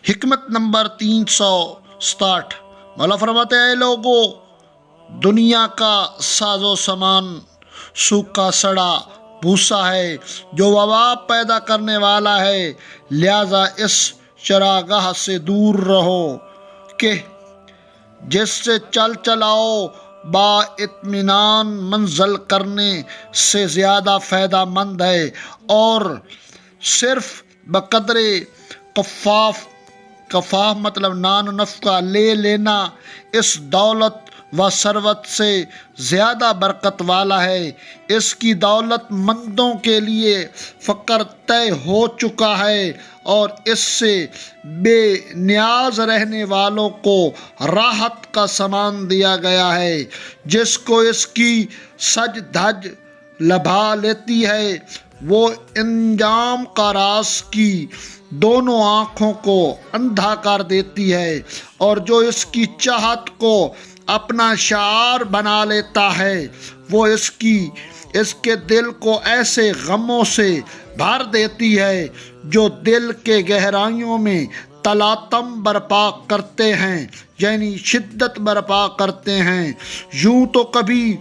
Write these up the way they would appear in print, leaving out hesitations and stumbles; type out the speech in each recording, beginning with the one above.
حکمت نمبر 367۔ مولا فرماتے ہیں اے لوگو، دنیا کا ساز و سامان سوکھا سڑا بھوسا ہے جو وبا پیدا کرنے والا ہے، لہذا اس چراگاہ سے دور رہو کہ جس سے چل چلاؤ با اطمینان منزل کرنے سے زیادہ فائدہ مند ہے، اور صرف بقدر کفاف مطلب نان و نفقہ لے لینا اس دولت و ثروت سے زیادہ برکت والا ہے۔ اس کی دولت مندوں کے لیے فقر طے ہو چکا ہے، اور اس سے بے نیاز رہنے والوں کو راحت کا سامان دیا گیا ہے۔ جس کو اس کی سج دھج لبھا لیتی ہے، وہ انجام کا راز کی دونوں آنکھوں کو اندھا کر دیتی ہے، اور جو اس کی چاہت کو اپنا شعار بنا لیتا ہے، وہ اس کے دل کو ایسے غموں سے بھر دیتی ہے جو دل کے گہرائیوں میں تلاطم برپا کرتے ہیں، یعنی شدت برپا کرتے ہیں۔ یوں تو کبھی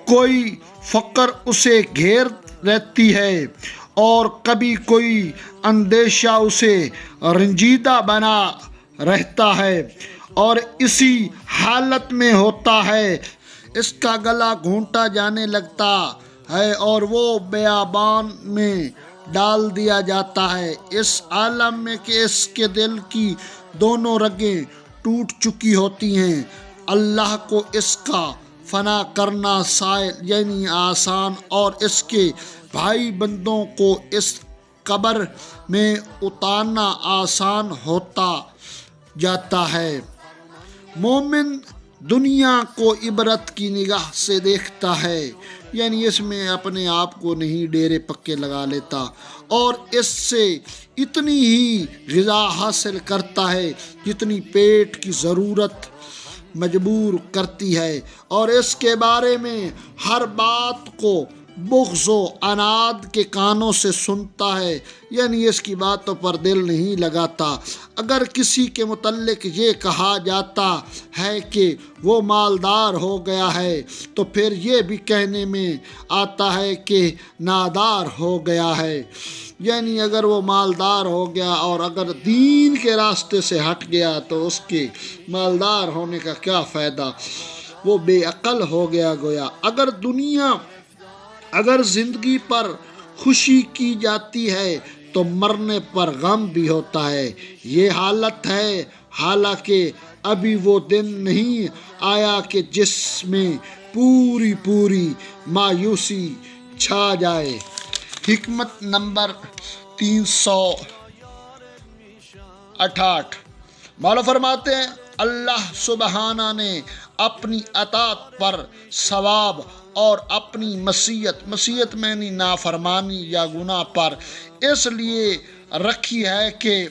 کوئی فقر اسے گھیر لیتی ہے، اور کبھی کوئی اندیشہ اسے رنجیدہ بنا رہتا ہے، اور اسی حالت میں ہوتا ہے اس کا گلا گھونٹا جانے لگتا ہے اور وہ بیابان میں ڈال دیا جاتا ہے، اس عالم میں کہ اس کے دل کی دونوں رگیں ٹوٹ چکی ہوتی ہیں۔ اللہ کو اس کا فنا کرنا سائل یعنی آسان، اور اس کے بھائی بندوں کو اس قبر میں اتارنا آسان ہوتا جاتا ہے۔ مومن دنیا کو عبرت کی نگاہ سے دیکھتا ہے، یعنی اس میں اپنے آپ کو نہیں ڈیرے پکے لگا لیتا، اور اس سے اتنی ہی غذا حاصل کرتا ہے جتنی پیٹ کی ضرورت مجبور کرتی ہے، اور اس کے بارے میں ہر بات کو بغض و عناد کے کانوں سے سنتا ہے، یعنی اس کی باتوں پر دل نہیں لگاتا۔ اگر کسی کے متعلق یہ کہا جاتا ہے کہ وہ مالدار ہو گیا ہے، تو پھر یہ بھی کہنے میں آتا ہے کہ نادار ہو گیا ہے، یعنی اگر وہ مالدار ہو گیا اور اگر دین کے راستے سے ہٹ گیا تو اس کے مالدار ہونے کا کیا فائدہ، وہ بے عقل ہو گیا گویا۔ اگر زندگی پر خوشی کی جاتی ہے تو مرنے پر غم بھی ہوتا ہے۔ یہ حالت ہے، حالانکہ ابھی وہ دن نہیں آیا کہ جس میں پوری مایوسی چھا جائے۔ حکمت نمبر 368۔ مولا فرماتے ہیں اللہ سبحانہ نے اپنی اطاعت پر ثواب اور اپنی معصیت میں نافرمانی یا گناہ پر اس لیے رکھی ہے کہ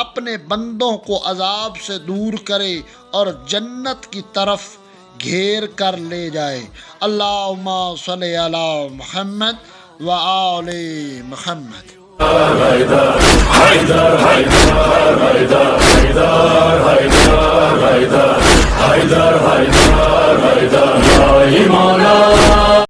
اپنے بندوں کو عذاب سے دور کرے اور جنت کی طرف گھیر کر لے جائے۔ اللہم صلی علی محمد و آل محمد۔ حیدر